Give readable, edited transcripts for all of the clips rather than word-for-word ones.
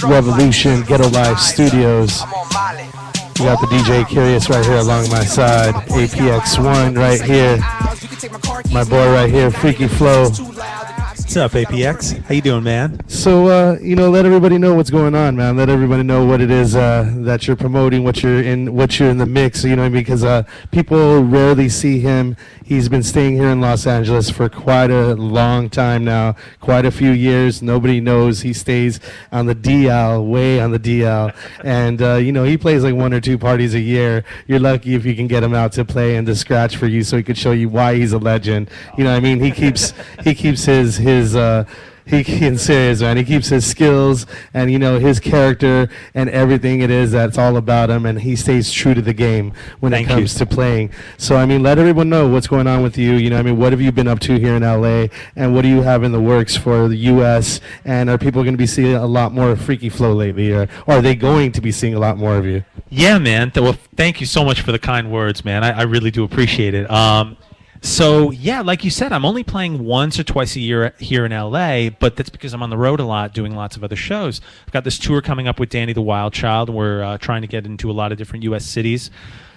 Revolution Ghetto Life Studios. We got the DJ Curious right here along my side. APX1 right here. My boy right here, Freaky Flow. What's up, APX? How you doing, man? So, let everybody know what's going on, man. Let everybody know what it is that you're promoting, what you're in the mix. You know, because people rarely see him. He's been staying here in Los Angeles for quite a long time now, quite a few years. Nobody knows he stays on the DL, way on the DL, and he plays like 1 or 2 parties a year. You're lucky if you can get him out to play and to scratch for you, so he could show you why he's a legend. You know what I mean? He keeps he's serious, man. He keeps his skills and his character and everything it is that's all about him, and he stays true to the game when it comes to playing. So let everyone know what's going on with you. What have you been up to here in LA, and what do you have in the works for the US, and are people going to be seeing a lot more Freaky Flow lately, or are they going to be seeing a lot more of you? Yeah, man. Well, thank you so much for the kind words, man. I really do appreciate it. So, yeah, like you said, I'm only playing once or twice a year here in LA, but that's because I'm on the road a lot, doing lots of other shows. I've got this tour coming up with Danny the Wild Child, and we're trying to get into a lot of different U.S. cities.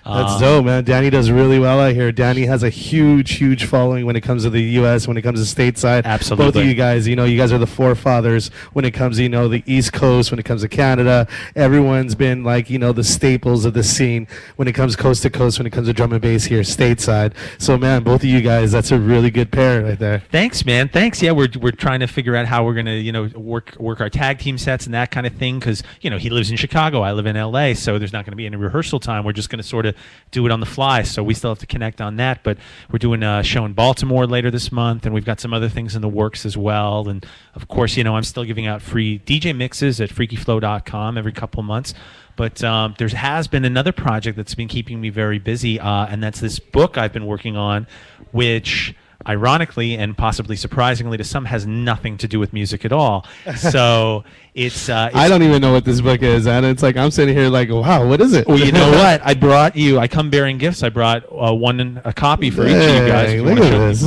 That's dope, man. Danny does really well out here. Danny has a huge following when it comes to the U.S., when it comes to stateside. Absolutely. Both of you guys, you guys are the forefathers when it comes to, the East Coast, when it comes to Canada. Everyone's been like, the staples of the scene when it comes coast to coast, when it comes to drum and bass here stateside. So, man, both of you guys, that's a really good pair right there. Thanks, man. Thanks. Yeah, we're trying to figure out how we're going to, work our tag team sets and that kind of thing, because, he lives in Chicago. I live in L.A., so there's not going to be any rehearsal time. We're just going to sort of do it on the fly, so we still have to connect on that, but we're doing a show in Baltimore later this month, and we've got some other things in the works as well. And of course, I'm still giving out free DJ mixes at freakyflow.com every couple of months. But there has been another project that's been keeping me very busy, and that's this book I've been working on, which ironically and possibly surprisingly to some has nothing to do with music at all. So it's I don't even know what this book is, and it's like I'm sitting here like, wow, what is it? Well, you know what? I come bearing gifts. I brought a copy for each of you guys. Look at this.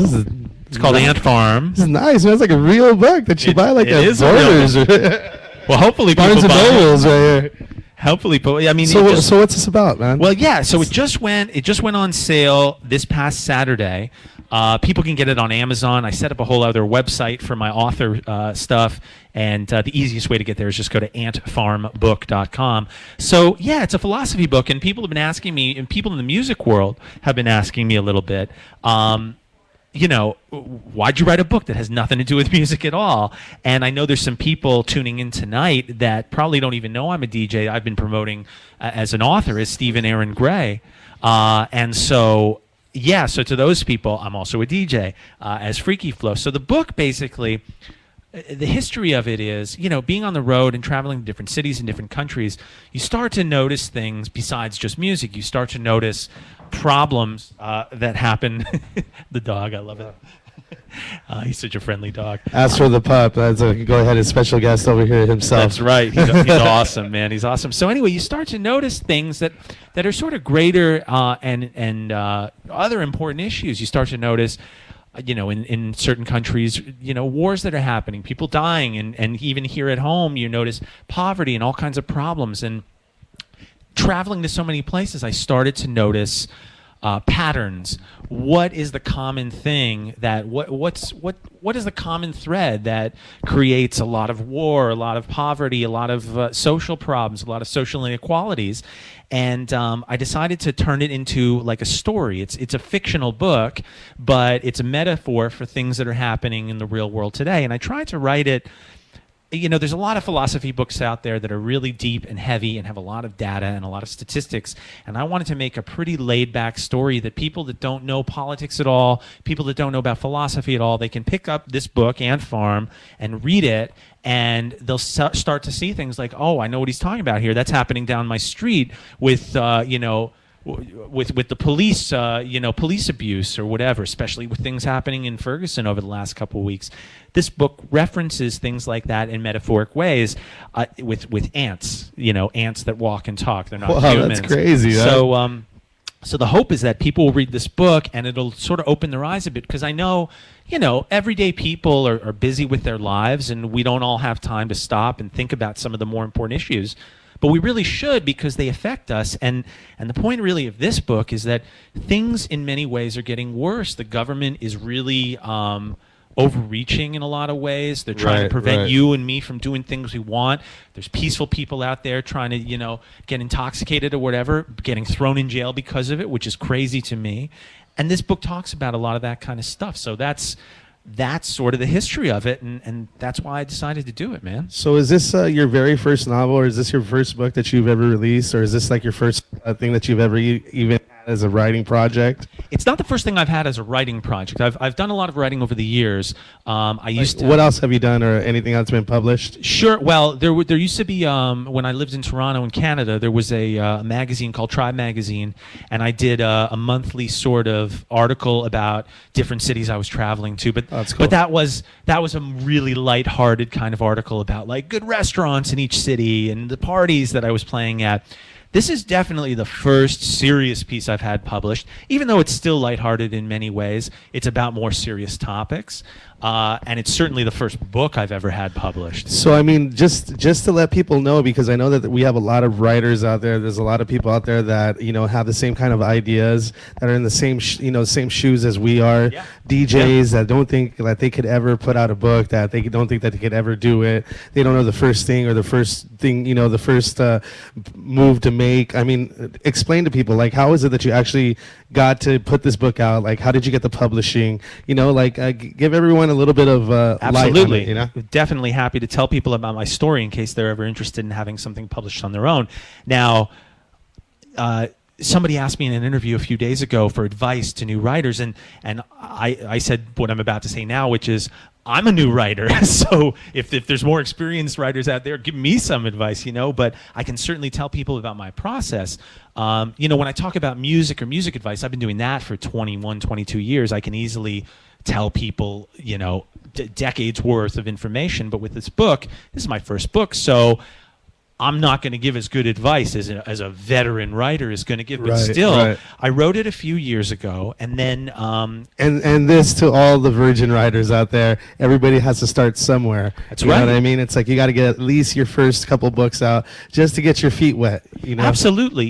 It's called Ant Farm. This is nice, man. It's like a real book that you buy like at Borders. Well, hopefully Barnes people and buy Nobles right here. Hopefully, so what's this about, man? Well, yeah. So it just went on sale this past Saturday. People can get it on Amazon. I set up a whole other website for my author stuff, and the easiest way to get there is just go to antfarmbook.com. So yeah, it's a philosophy book, and people have been asking me, and people in the music world have been asking me a little bit. Why'd you write a book that has nothing to do with music at all? And I know there's some people tuning in tonight that probably don't even know I'm a DJ. I've been promoting as an author as Stephen Aaron Gray. And so, yeah, so to those people, I'm also a DJ as Freaky Flow. So the book basically, the history of it is, being on the road and traveling to different cities and different countries, you start to notice things besides just music. You start to notice problems that happen. The dog, I love it. He's such a friendly dog. As for the pup, go ahead, his special guest over here himself. That's right. He's awesome, man. He's awesome. So anyway, you start to notice things that are sort of greater and other important issues. You start to notice, in certain countries, wars that are happening, people dying, and even here at home, you notice poverty and all kinds of problems. And traveling to so many places, I started to notice patterns. What is the common thing that what is the common thread that creates a lot of war, a lot of poverty, a lot of social problems, a lot of social inequalities? And I decided to turn it into like a story. It's a fictional book, but it's a metaphor for things that are happening in the real world today. And I tried to write it. There's a lot of philosophy books out there that are really deep and heavy and have a lot of data and a lot of statistics. And I wanted to make a pretty laid-back story that people that don't know politics at all, people that don't know about philosophy at all, they can pick up this book, Ant Farm, and read it, and they'll start to see things like, oh, I know what he's talking about here. That's happening down my street with, with the police, police abuse or whatever, especially with things happening in Ferguson over the last couple of weeks. This book references things like that in metaphoric ways with ants, ants that walk and talk. They're not humans. That's crazy. So So the hope is that people will read this book and it'll sort of open their eyes a bit, because I know, everyday people are busy with their lives and we don't all have time to stop and think about some of the more important issues. But we really should, because they affect us. And the point really of this book is that things in many ways are getting worse. The government is really overreaching in a lot of ways. They're trying to prevent you and me from doing things we want. There's peaceful people out there trying to, get intoxicated or whatever, getting thrown in jail because of it, which is crazy to me. And this book talks about a lot of that kind of stuff. So that's sort of the history of it, and that's why I decided to do it, man. So is this your very first novel, or is this your first book that you've ever released, or is this like your first thing that you've ever even had as a writing project? It's not the first thing I've had as a writing project. I've done a lot of writing over the years. I used to. What else have you done, or anything else been published? Sure. Well, there used to be when I lived in Toronto in Canada, there was a magazine called Tribe Magazine, and I did a monthly sort of article about different cities I was traveling to. But that's cool. But that was a really lighthearted kind of article about like good restaurants in each city and the parties that I was playing at. This is definitely the first serious piece I've had published, even though it's still lighthearted in many ways. It's about more serious topics, and it's certainly the first book I've ever had published. So, I mean, just to let people know, because I know that we have a lot of writers out there. There's a lot of people out there that, have the same kind of ideas, that are in the same, same shoes as we are. Yeah. DJs that don't think that they could ever put out a book, that they don't think that they could ever do it. They don't know the first thing, or the first thing, the first move to make. I mean, explain to people, like, how is it that you actually got to put this book out? Like, how did you get the publishing? Give everyone a little bit of Absolutely. light on it, Definitely happy to tell people about my story in case they're ever interested in having something published on their own. Now, somebody asked me in an interview a few days ago for advice to new writers, and I said what I'm about to say now, which is I'm a new writer. So if there's more experienced writers out there, give me some advice, but I can certainly tell people about my process. When I talk about music or music advice, I've been doing that for 21, 22 years. I can easily tell people, decades worth of information. But with this book, this is my first book, so I'm not going to give as good advice as a veteran writer is going to give. But still, I wrote it a few years ago, and then and this to all the virgin writers out there, everybody has to start somewhere. That's you know what I mean? It's like you got to get at least your first couple books out just to get your feet wet. Absolutely.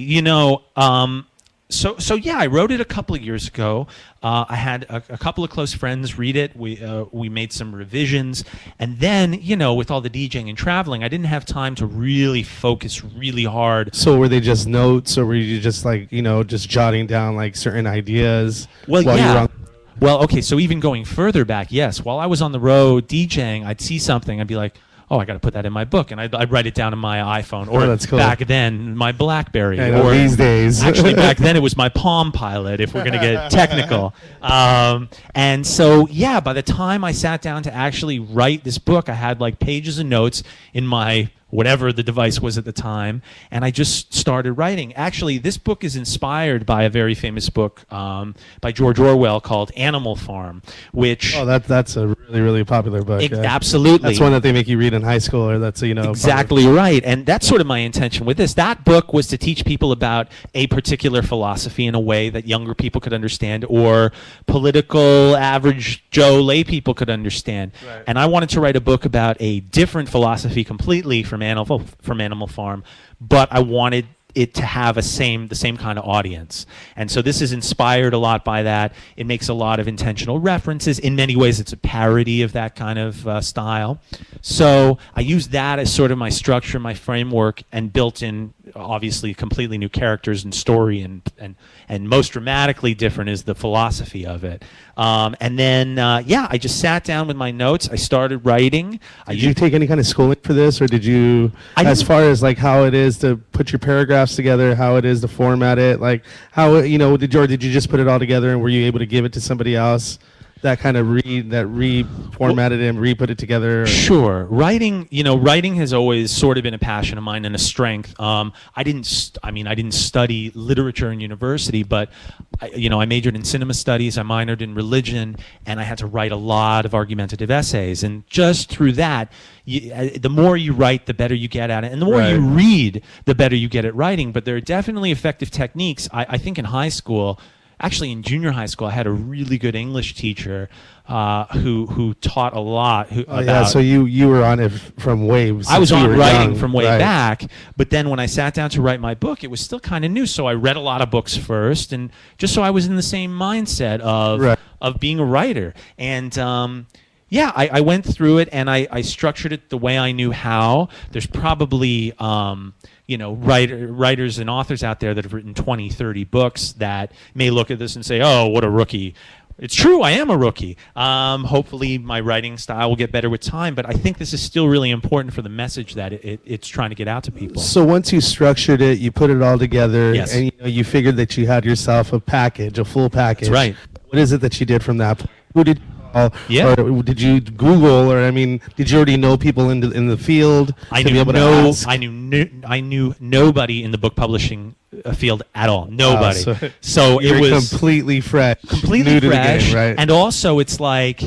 So yeah, I wrote it a couple of years ago. I had a couple of close friends read it. We made some revisions, and then with all the DJing and traveling, I didn't have time to really focus really hard. So were they just notes, or were you just just jotting down like certain ideas? Well, while yeah. you were on? Well, okay. So even going further back, yes. While I was on the road DJing, I'd see something, I'd be like, oh, I got to put that in my book, and I'd write it down on my iPhone, or that's cool. back then my BlackBerry, or these days. Actually, back then it was my Palm Pilot, if we're going to get technical. And so, yeah, by the time I sat down to actually write this book, I had like pages of notes in my whatever the device was at the time, and I just started writing. Actually, this book is inspired by a very famous book by George Orwell called Animal Farm, which... Oh, that's a really, really popular book. Absolutely. That's one that they make you read in high school, or that's, Exactly right, and that's sort of my intention with this. That book was to teach people about a particular philosophy in a way that younger people could understand, or political, average Joe lay people could understand. Right. And I wanted to write a book about a different philosophy completely from Animal Farm, but I wanted it to have the same kind of audience. And so this is inspired a lot by that. It makes a lot of intentional references. In many ways, it's a parody of that kind of style. So I used that as sort of my structure, my framework, and built in, obviously, completely new characters and story, and most dramatically different is the philosophy of it. And then, I just sat down with my notes. I started writing. Did you take any kind of schooling for this, or did you, as far as like how it is to put your paragraphs together, how it is to format it, like how, did you just put it all together, and were you able to give it to somebody else? that kind of reformatted him, re-put it together? Or? Sure. Writing has always sort of been a passion of mine and a strength. I didn't study literature in university, but I majored in cinema studies, I minored in religion, and I had to write a lot of argumentative essays. And just through that, the more you write, the better you get at it. And the more you read, the better you get at writing. But there are definitely effective techniques. I think in high school, actually in junior high school, I had a really good English teacher who taught a lot. So you were on it from waves. I was on writing from way back, but then when I sat down to write my book, it was still kind of new. So I read a lot of books first, and just so I was in the same mindset of being a writer. And I went through it, and I structured it the way I knew how. There's probably writers and authors out there that have written 20, 30 books that may look at this and say, oh, what a rookie. It's true, I am a rookie. Hopefully my writing style will get better with time, but I think this is still really important for the message that it's trying to get out to people. So once you structured it, you put it all together, yes. and you figured that you had yourself a full package. That's right. What is it that you did from that? Who did you call? Yeah. Or did you Google, or did you already know people in the field? I knew nobody in the book publishing field at all. Nobody. So it was completely fresh. Completely new to fresh. The game, right? And also, it's like,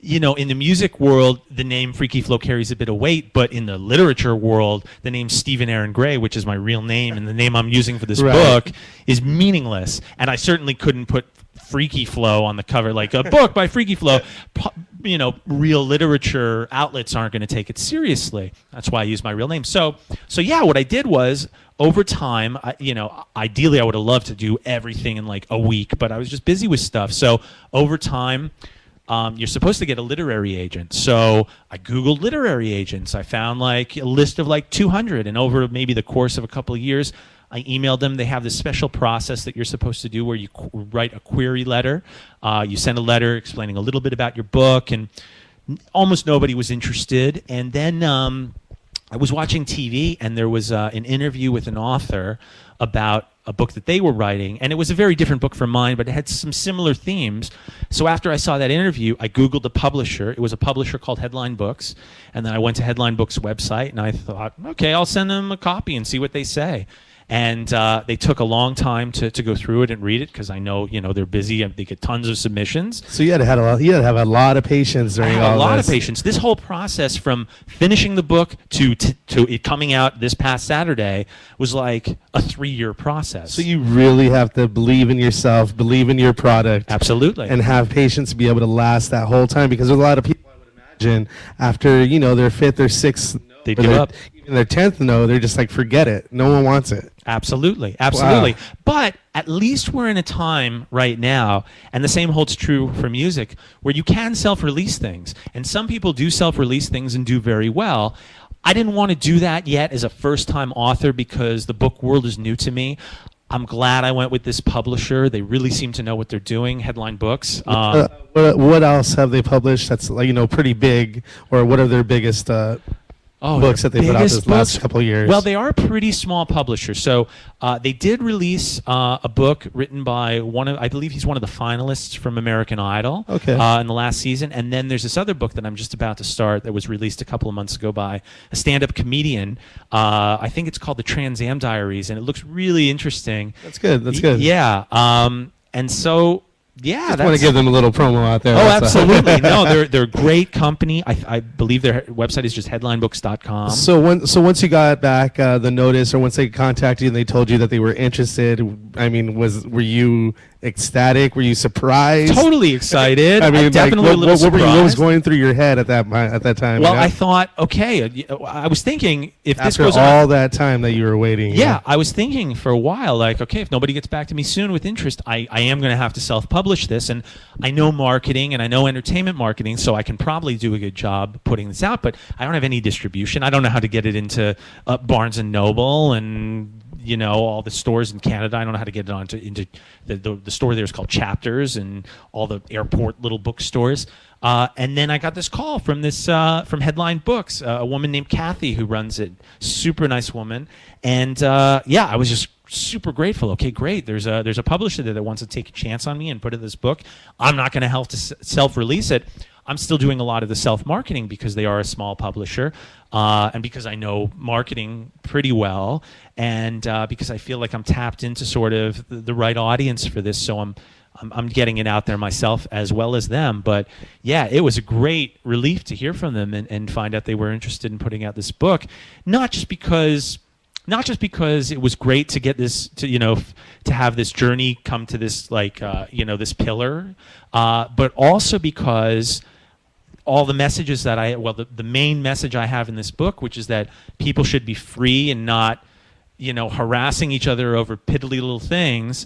in the music world, the name Freaky Flow carries a bit of weight, but in the literature world, the name Stephen Aaron Gray, which is my real name and the name I'm using for this book, is meaningless. And I certainly couldn't put Freaky Flow on the cover, like a book by Freaky Flow. Real literature outlets aren't going to take it seriously. That's why I use my real name. So what I did was, over time, ideally I would have loved to do everything in like a week, but I was just busy with stuff. So over time, you're supposed to get a literary agent. So I Googled literary agents. I found like a list of like 200, and over maybe the course of a couple of years, I emailed them. They have this special process that you're supposed to do where you write a query letter. You send a letter explaining a little bit about your book, and almost nobody was interested. And then I was watching TV, and there was an interview with an author about a book that they were writing, and it was a very different book from mine, but it had some similar themes. So after I saw that interview, I Googled the publisher. It was a publisher called Headline Books, and then I went to Headline Books' website, and I thought, okay, I'll send them a copy and see what they say. And they took a long time to go through it and read it, because I know they're busy and they get tons of submissions. So you had to have a lot of patience during all this. A lot of patience. This whole process from finishing the book to it coming out this past Saturday was like a 3-year process. So you really have to believe in yourself, believe in your product. Absolutely. And have patience to be able to last that whole time, because there's a lot of people, I would imagine, after their 5th or 6th, they give up. Even their 10th no, they're just like, forget it. No one wants it. Absolutely. Wow. But at least we're in a time right now, and the same holds true for music, where you can self-release things. And some people do self-release things and do very well. I didn't want to do that yet as a first-time author, because the book world is new to me. I'm glad I went with this publisher. They really seem to know what they're doing, Headline Books. What else have they published that's pretty big, or what are their biggest books that they put out this last couple of years? Well, they are a pretty small publisher. So they did release a book written by I believe he's one of the finalists from American Idol in the last season. And then there's this other book that I'm just about to start that was released a couple of months ago by a stand-up comedian. I think it's called The Trans Am Diaries, and it looks really interesting. That's good. Yeah. And so... Yeah, I want to give them a little promo out there. Oh, absolutely. No, they're a great company. I believe their website is just headlinebooks.com. So once you got back the notice, or once they contacted you and they told you that they were interested, were you ecstatic? Were you surprised? Totally excited. Definitely a little surprised. What was going through your head at that time? Well, I thought, okay, I was thinking if this goes on. After all that time that you were waiting. Yeah, I was thinking for a while, like, okay, if nobody gets back to me soon with interest, I am going to have to self-publish this. And I know marketing and I know entertainment marketing, so I can probably do a good job putting this out, but I don't have any distribution. I don't know how to get it into Barnes & Noble and all the stores in Canada. I don't know how to get it into the store there is called Chapters, and all the airport little bookstores. And then I got this call from from Headline Books, a woman named Kathy who runs it. Super nice woman. And I was just super grateful. Okay, great. There's a publisher there that wants to take a chance on me and put in this book. I'm not going to help to self-release it. I'm still doing a lot of the self-marketing because they are a small publisher, and because I know marketing pretty well, and because I feel like I'm tapped into sort of the right audience for this. So I'm getting it out there myself as well as them. But yeah, it was a great relief to hear from them and find out they were interested in putting out this book, not just because it was great to get this to have this journey come to this this pillar, but also because all the messages that the main message I have in this book, which is that people should be free and not harassing each other over piddly little things.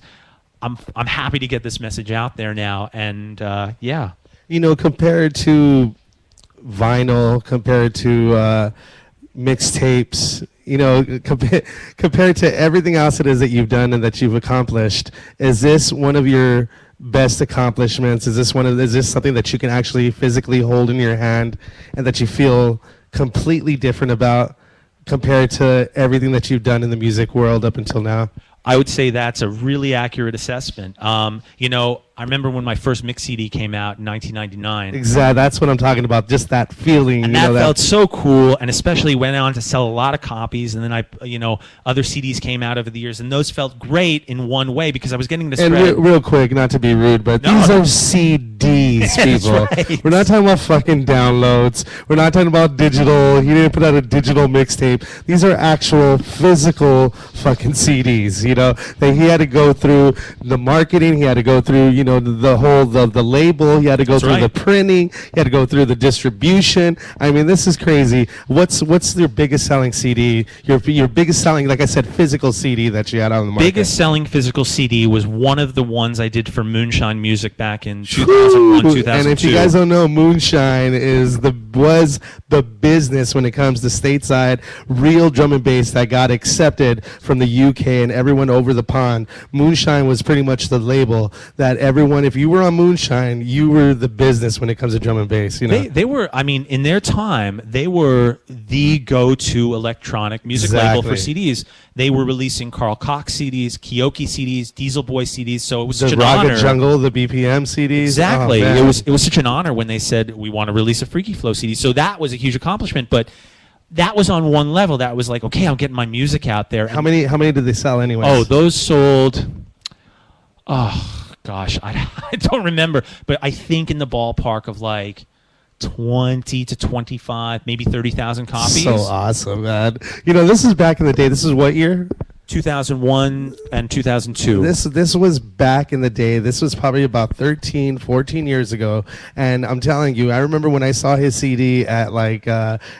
I'm happy to get this message out there now, and compared to vinyl, compared to mixtapes, compared to everything else it is that you've done and that you've accomplished, is this one of your best accomplishments? Is this something that you can actually physically hold in your hand and that you feel completely different about compared to everything that you've done in the music world up until now? I would say that's a really accurate assessment. I remember when my first mix CD came out in 1999. Exactly, that's what I'm talking about. Just that feeling, and that felt so cool, and especially went on to sell a lot of copies. And then other CDs came out over the years, and those felt great in one way because I was getting to spread. And real quick, not to be rude, but these are CDs, people. Right. We're not talking about fucking downloads. We're not talking about digital. He didn't put out a digital mixtape. These are actual physical fucking CDs. That he had to go through the marketing. He had to go through the whole the label. He had to go through the printing. He had to go through the distribution. I mean, this is crazy. What's your biggest selling CD? Your biggest selling, like I said, physical CD that you had on the market? Biggest selling physical CD was one of the ones I did for Moonshine Music back in 2001, 2002. And if you guys don't know, Moonshine was the business when it comes to stateside real drum and bass that got accepted from the UK and everyone over the pond. Moonshine was pretty much the label that everyone, if you were on Moonshine, you were the business when it comes to drum and bass. They were, in their time, they were the go-to electronic music label for CDs. They were releasing Carl Cox CDs, Kioki CDs, Diesel Boy CDs. So it was such an honor. The Raga Jungle, the BPM CDs. Exactly. Oh, it was such an honor when they said we want to release a Freaky Flow CD. So that was a huge accomplishment. But that was on one level. That was like, okay, I'm getting my music out there. How many did they sell anyway? Oh, those sold. Oh gosh, I don't remember, but I think in the ballpark of like 20 to 25, maybe 30,000 copies. So awesome, man. This is back in the day. This is what year? 2001 and 2002. This was back in the day. This was probably about 13, 14 years ago. And I'm telling you, I remember when I saw his CD at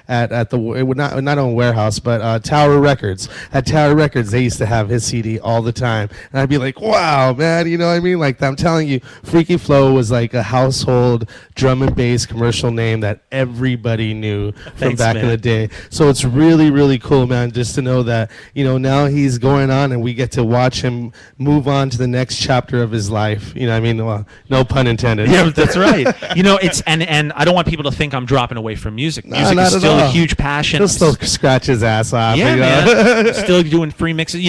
at the not on Warehouse, but Tower Records. At Tower Records, they used to have his CD all the time, and I'd be like, "Wow, man!" You know what I mean? Like, I'm telling you, Freaky Flow was like a household drum and bass commercial name that everybody knew from back in the day. So it's really, really cool, man, just to know that now he's going on and we get to watch him move on to the next chapter of his life. You know what I mean? Well, no pun intended. Yeah, that's right. It's and I don't want people to think I'm dropping away from music. Music is still a huge passion. He'll still scratch his ass off. Yeah, man. Still doing free mixes.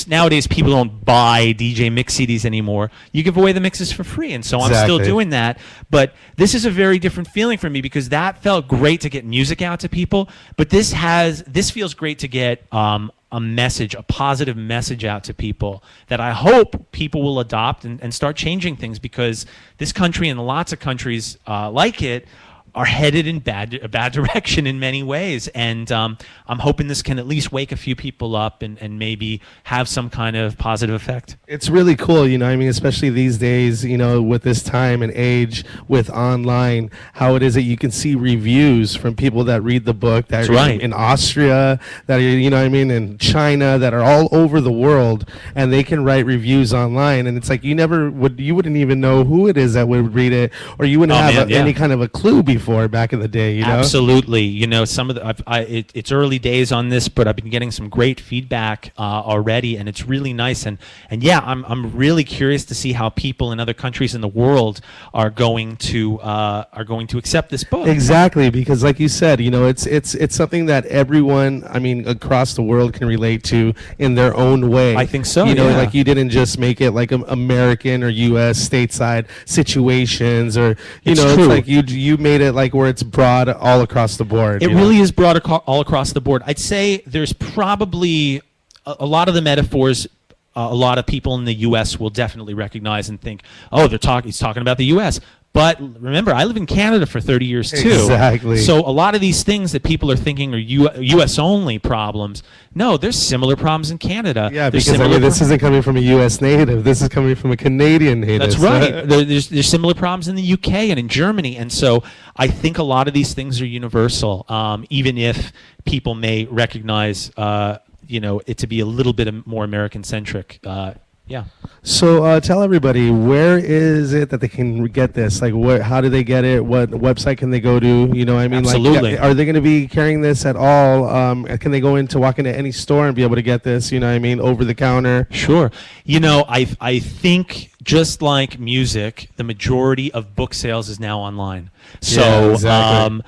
Nowadays people don't buy DJ mix CDs anymore. You give away the mixes for free, and so I'm still doing that. But this is a very different feeling for me because that felt great to get music out to people. But this feels great to get a message, a positive message out to people that I hope people will adopt and start changing things, because this country and lots of countries like it are headed in a bad direction in many ways. And I'm hoping this can at least wake a few people up and maybe have some kind of positive effect. It's really cool, especially these days, with this time and age with online, how it is that you can see reviews from people that read the book that That's are right. in Austria, that are, in China, that are all over the world, and they can write reviews online. And it's like you wouldn't even know who it is that would read it, or you wouldn't have any kind of a clue before before back in the day, you know? Absolutely. You know, some of the it's early days on this, but I've been getting some great feedback already, and it's really nice. And yeah, I'm really curious to see how people in other countries in the world are going to accept this book. Exactly, because like you said, you know, it's something that everyone, I mean, across the world can relate to in their own way. I think so. You know, yeah. like you didn't just make it like American or U.S. stateside situations, or It's it's true. like you made it like where it's broad all across the board. It you know? really is broad all across the board. I'd say there's probably a lot of the metaphors. A lot of people in the U.S. will definitely recognize and think, "Oh, he's talking about the U.S." But remember, I live in Canada for 30 years too. Exactly. So a lot of these things that people are thinking are U.S. only problems. No, there's similar problems in Canada. Yeah, There's because I similar mean, this isn't coming from a U.S. native. This is coming from a Canadian native. That's right. There's similar problems in the UK and in Germany, and so I think a lot of these things are universal, even if people may recognize, it to be a little bit more American centric. Yeah. So tell everybody, where is it that they can get this? Like, how do they get it? What website can they go to? You know, I mean, Absolutely. like, are they going to be carrying this at all? Can they walk into any store and be able to get this? You know, I mean, over the counter. Sure. You know, I think just like music, the majority of book sales is now online. So, Yeah, exactly.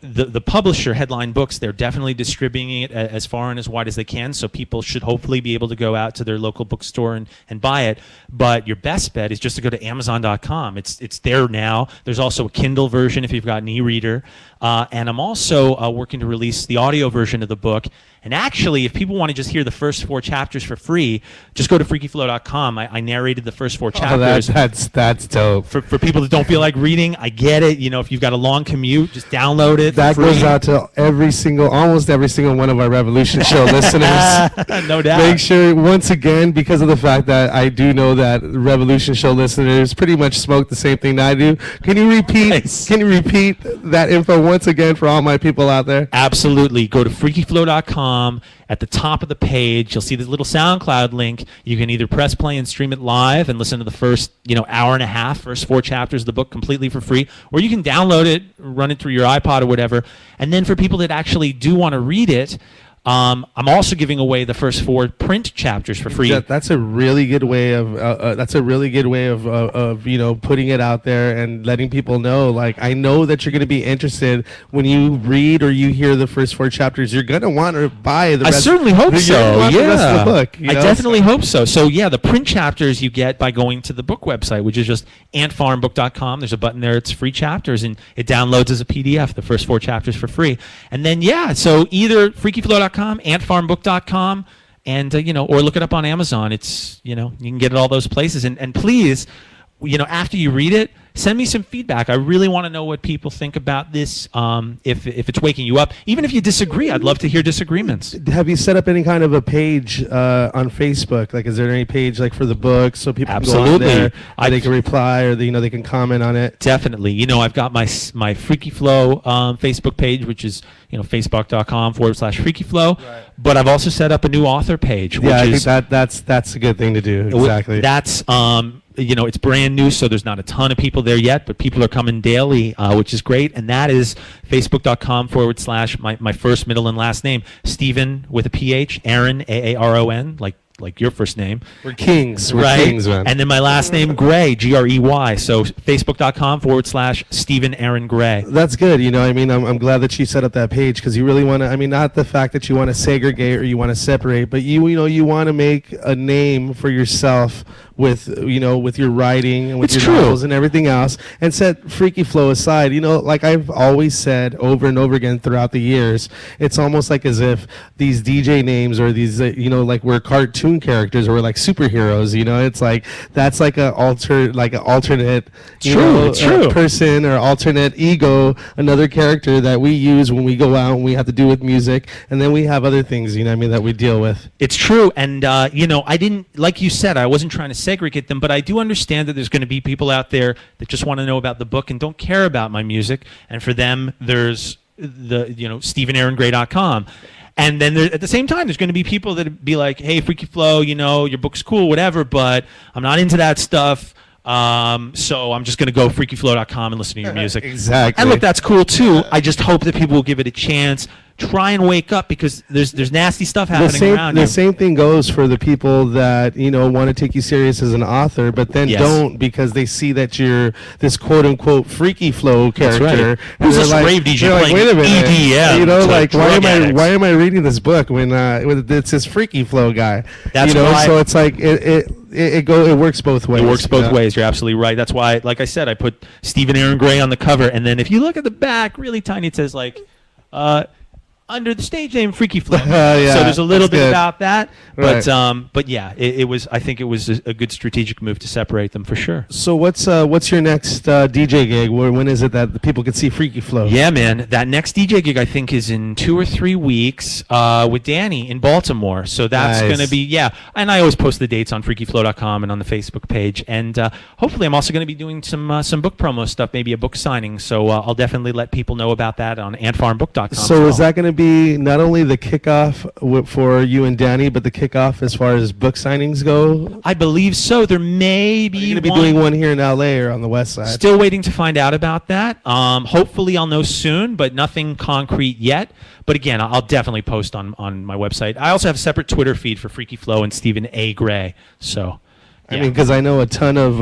The publisher, Headline Books, they're definitely distributing it as far and as wide as they can. So people should hopefully be able to go out to their local bookstore and buy it. But your best bet is just to go to Amazon.com. It's there now. There's also a Kindle version if you've got an e-reader. And I'm also working to release the audio version of the book. And actually, if people want to just hear the first 4 chapters for free, just go to freakyflow.com. I narrated the first 4 chapters. Oh, that's dope. For people that don't feel like reading, I get it. You know, if you've got a long commute, just download it. That for free. goes out to almost every single one of our Revolution Show listeners. No doubt. Make sure, once again, because of the fact that I do know that Revolution Show listeners pretty much smoke the same thing I do. Can you repeat? Nice. Can you repeat that info once again for all my people out there? Absolutely. Go to freakyflow.com. At the top of the page, you'll see this little SoundCloud link. You can either press play and stream it live and listen to the first, hour and a half, first 4 chapters of the book completely for free, or you can download it, run it through your iPod or whatever. And then for people that actually do want to read it, I'm also giving away the first 4 print chapters for free. That's a really good way of putting it out there and letting people know. Like, I know that you're going to be interested when you read or you hear the first 4 chapters. You're going to want to buy the rest. I certainly hope so. The rest of the book. I definitely hope so. So yeah, the print chapters you get by going to the book website, which is just antfarmbook.com. There's a button there. It's free chapters, and it downloads as a PDF. The first 4 chapters for free, and then so either freakyflow.com, antfarmbook.com, and or look it up on Amazon. It's you can get it all those places, and please, after you read it, send me some feedback. I really want to know what people think about this. If it's waking you up, even if you disagree, I'd love to hear disagreements. Have you set up any kind of a page on Facebook? Like, is there any page like for the book so people can go on there, they can reply, or they can comment on it? Definitely. I've got my Freaky Flow Facebook page, which is facebook.com/Freaky Flow. Right. But I've also set up a new author page. Which I think that's a good thing to do. Exactly. That's it's brand new, so there's not a ton of people there yet, but people are coming daily, which is great. And that is facebook.com/ my first, middle, and last name, Stephen with a PH, Aaron, Aaron, like your first name. We're kings. We're right? kings, man. And then my last name, Gray, Grey. So facebook.com/ Stephen Aaron Gray. That's good. I'm glad that you set up that page, because you really want to, not the fact that you want to segregate or you want to separate, but you want to make a name for yourself with your writing and with your novels and everything else, and set Freaky Flow aside. Like I've always said over and over again throughout the years, it's almost like as if these DJ names or these, like we're cartoon characters or we're like superheroes. It's like that's like an alternate person or alternate ego, another character that we use when we go out and we have to do with music, and then we have other things that we deal with. It's true. And I didn't, like you said, I wasn't trying to segregate them, but I do understand that there's going to be people out there that just want to know about the book and don't care about my music, and for them there's the StephenAaronGray.com. And then at the same time, there's going to be people that be like, hey, Freaky Flow, your book's cool, whatever, but I'm not into that stuff. So I'm just going to go freakyflow.com and listen to your music. Exactly. And look, that's cool too. I just hope that people will give it a chance. Try and wake up, because there's nasty stuff happening around you. The same thing goes for the people that want to take you serious as an author, but then don't, because they see that you're this quote unquote freaky flow character. That's right. And Who's they're this rave DJ they're playing wait a minute, EDM? like drug addicts? why am I reading this book when it's this freaky flow guy? That's why. So it's like it works both ways. It works both ways. You're absolutely right. That's why, like I said, I put Stephen Aaron Gray on the cover, and then if you look at the back, really tiny, it says like. Under the stage name Freaky Flow. So there's a little bit about that, but Right. but yeah, it was. I think it was a good strategic move to separate them for sure. So what's your next DJ gig? When is it that the people can see Freaky Flow? Yeah, man, that next DJ gig I think is in 2 or 3 weeks with Danny in Baltimore. So that's Nice. going to be and I always post the dates on freakyflow.com and on the Facebook page. And hopefully I'm also going to be doing some book promo stuff, maybe a book signing. So I'll definitely let people know about that on antfarmbook.com. So is that going to be not only the kickoff for you and Danny, but the kickoff as far as book signings go? I believe so. There may be. You're going to be doing one here in LA or on the West Side? Still waiting to find out about that. Hopefully I'll know soon, but nothing concrete yet. But again, I'll definitely post on my website. I also have a separate Twitter feed for Freaky Flow and Stephen A. Gray. So. I mean, because I know a ton of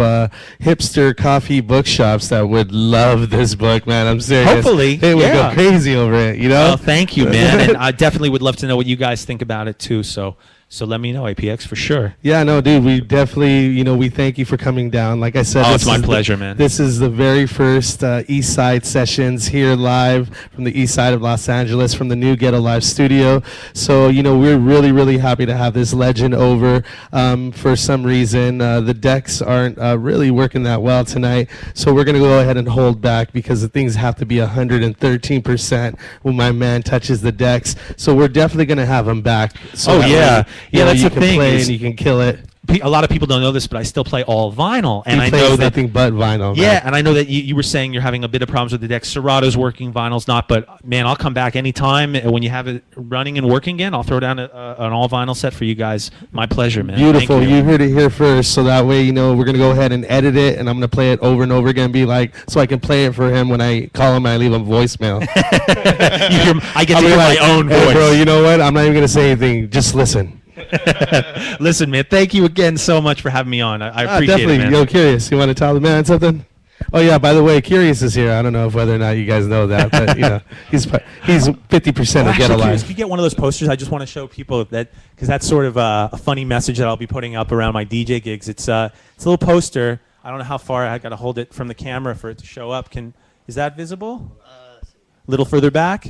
hipster coffee bookshops that would love this book, man. I'm serious. Hopefully, they would go crazy over it. Oh, thank you, man. And I definitely would love to know what you guys think about it too. So let me know, APX, for sure. Yeah, no, dude, we definitely, we thank you for coming down. Like I said, it's my pleasure, man. This is the very first East Side sessions here live from the East Side of Los Angeles, from the new Ghetto Live studio. So, we're really, really happy to have this legend over. For some reason, the decks aren't really working that well tonight. So we're going to go ahead and hold back, because the things have to be 113% when my man touches the decks. So we're definitely going to have him back. So that's you the can thing. play and you can kill it. A lot of people don't know this, but I still play all vinyl, and He I plays know that nothing but vinyl. Yeah, man. and I know that you were saying you're having a bit of problems with the deck. Serato's working, vinyl's not. But man, I'll come back anytime when you have it running and working again. I'll throw down an all vinyl set for you guys. My pleasure, man. Beautiful. Thank You heard it here first. So that way, we're gonna go ahead and edit it, and I'm gonna play it over and over again. So I can play it for him when I call him. I leave him voicemail. I get to hear my own Hey, voice. bro, you know what? I'm not even gonna say anything. Just listen. Listen, man, thank you again so much for having me on. I appreciate definitely. it, man. Yo, Curious, you want to tell the man something? Oh yeah, by the way, Curious is here. I don't know if whether or not you guys know that, but he's 50% of Get Alive. If you get one of those posters, I just want to show people that, because that's sort of a funny message that I'll be putting up around my DJ gigs. It's a little poster. I don't know how far I got to hold it from the camera for it to show up. Is that visible? A little further back.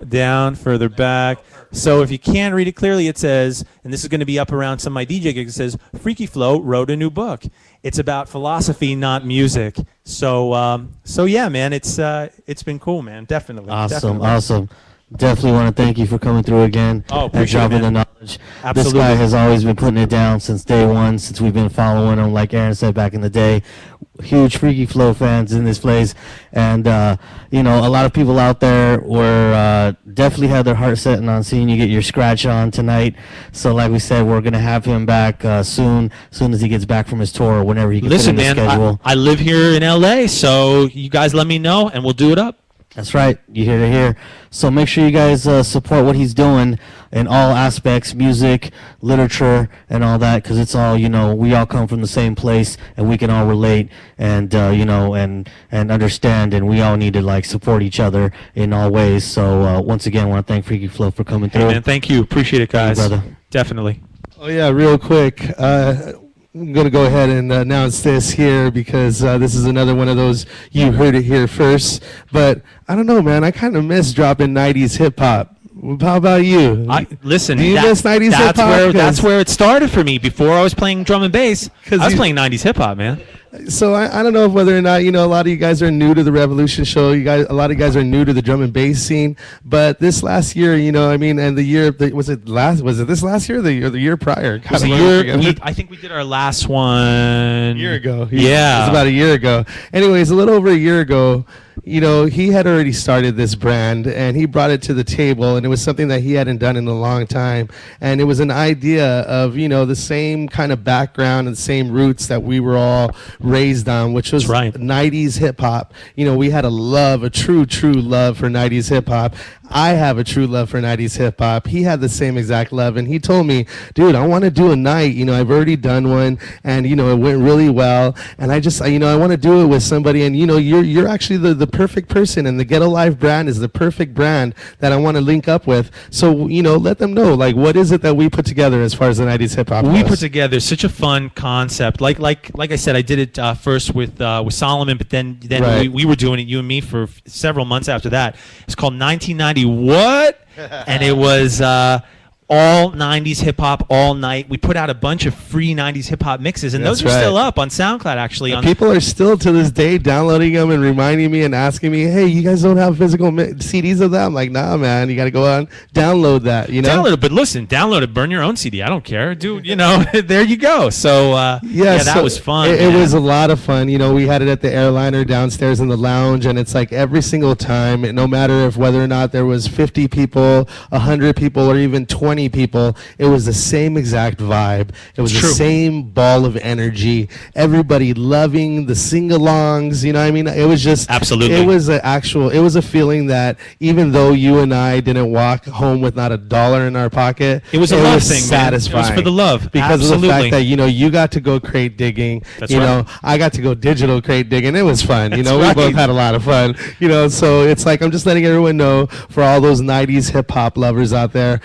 Down, further back. So if you can read it clearly, it says, and this is going to be up around some of my DJ gigs, it says, Freaky Flow wrote a new book. It's about philosophy, not music. So yeah, man, it's been cool, man. Definitely. Awesome. Definitely want to thank you for coming through again. Oh, and appreciate it, dropping the man. knowledge. Absolutely. This guy has always been putting it down since day one, since we've been following him, like Aaron said back in the day. Huge Freaky Flow fans in this place. And, a lot of people out there were definitely had their heart setting on seeing you get your scratch on tonight. So like we said, we're going to have him back soon as he gets back from his tour, or whenever he can Listen, fit in the man, schedule. I live here in LA, so you guys let me know, and we'll do it up. That's right. You hear to hear. So make sure you guys support what he's doing in all aspects, music, literature, and all that, because it's all, we all come from the same place, and we can all relate and, and understand, and we all need to, support each other in all ways. So once again, I want to thank Freaky Flow for coming through. Hey, man, thank you. Appreciate it, guys. Thank you, brother. Definitely. Oh yeah, real quick. I'm going to go ahead and announce this here, because this is another one of those you heard it here first. But I don't know, man. I kind of miss dropping 90s hip-hop. How about you? Listen, do you miss 90s hip-hop? That's where it started for me. Before I was playing drum and bass, I was you- playing 90s hip-hop, man. So I don't know whether or not, a lot of you guys are new to the Revolution show. A lot of you guys are new to the drum and bass scene. But this last year, and the year, was it this last year or the year prior? It was I think we did our last one a year ago. Yeah. It was about a year ago. Anyways, a little over a year ago, he had already started this brand and he brought it to the table, and it was something that he hadn't done in a long time. And it was an idea of, the same kind of background and same roots that we were all raised on, which was That's right. 90s hip hop. We had a true love for 90s hip hop. I have a true love for 90s hip hop. He had the same exact love, and he told me, dude, I want to do a night. I've already done one, and it went really well. And I just, I want to do it with somebody. And you're actually the perfect person, and the Ghetto Life brand is the perfect brand that I want to link up with. So let them know, like, what is it that we put together as far as the 90s hip hop We goes? put together such a fun concept. Like I said, I did it first with Solomon, but then Right. we were doing it, you and me, for several months after that. It's called 1990 What? And it was all 90s hip hop all night. We put out a bunch of free 90s hip hop mixes, and That's those are still right. up on SoundCloud, actually. On People are still to this day downloading them and reminding me and asking me, hey, you guys don't have physical CDs of that? I'm like, nah, man, you got to go on, download that, Download it, but listen, download it, burn your own CD. I don't care, dude. There you go. So that so was fun. It man. was a lot of fun. We had it at the airliner downstairs in the lounge, and it's like every single time, no matter if whether or not there was 50 people, 100 people, or even 20 people, it was the same exact vibe. It was It's the true. same ball of energy. Everybody loving the sing-alongs. It was just Absolutely. It was a feeling that even though you and I didn't walk home with not $1 in our pocket, It was a love thing, man. It was satisfying. for the love. Because of the Absolutely. fact that you got to go crate digging. That's right. I got to go digital crate digging. It was fun. That's We right. both had a lot of fun. So it's like I'm just letting everyone know, for all those 90s hip hop lovers out there.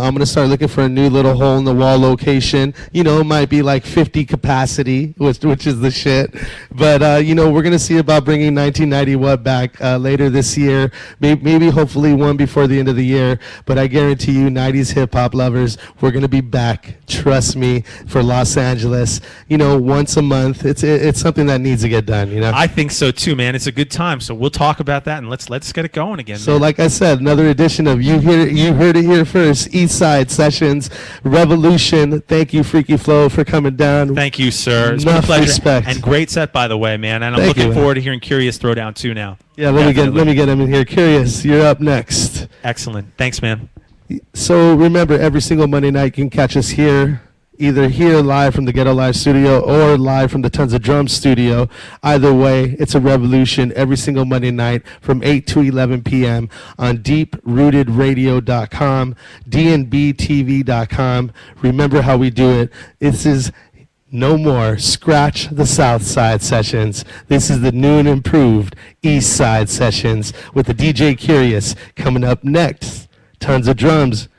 I'm gonna start looking for a new little hole in the wall location. It might be like 50 capacity, which is the shit. But we're gonna see about bringing 1990 What back later this year. Maybe hopefully one before the end of the year. But I guarantee you, 90s hip hop lovers, we're gonna be back. Trust me, for Los Angeles. Once a month. It's something that needs to get done. I think so too, man. It's a good time. So we'll talk about that, and let's get it going again. So, man. like I said, another edition of You Heard It Here First, East Side Sessions, Revolution. Thank you, Freaky Flow, for coming down. Thank you, sir. It's been a Enough pleasure. respect. And great set, by the way, man. And I'm Thank looking you. forward to hearing Curious Throwdown 2 now. Yeah, let me Definitely. get him in here. Curious, you're up next. Excellent. Thanks, man. So remember, every single Monday night you can catch us here, either here live from the Ghetto Live studio or live from the Tons of Drums studio. Either way, it's a revolution every single Monday night from 8 to 11 p.m. on deeprootedradio.com, dnbtv.com. Remember how we do it. This is no more Scratch the South Side Sessions. This is the new and improved East Side Sessions with the DJ Curious coming up next. Tons of Drums.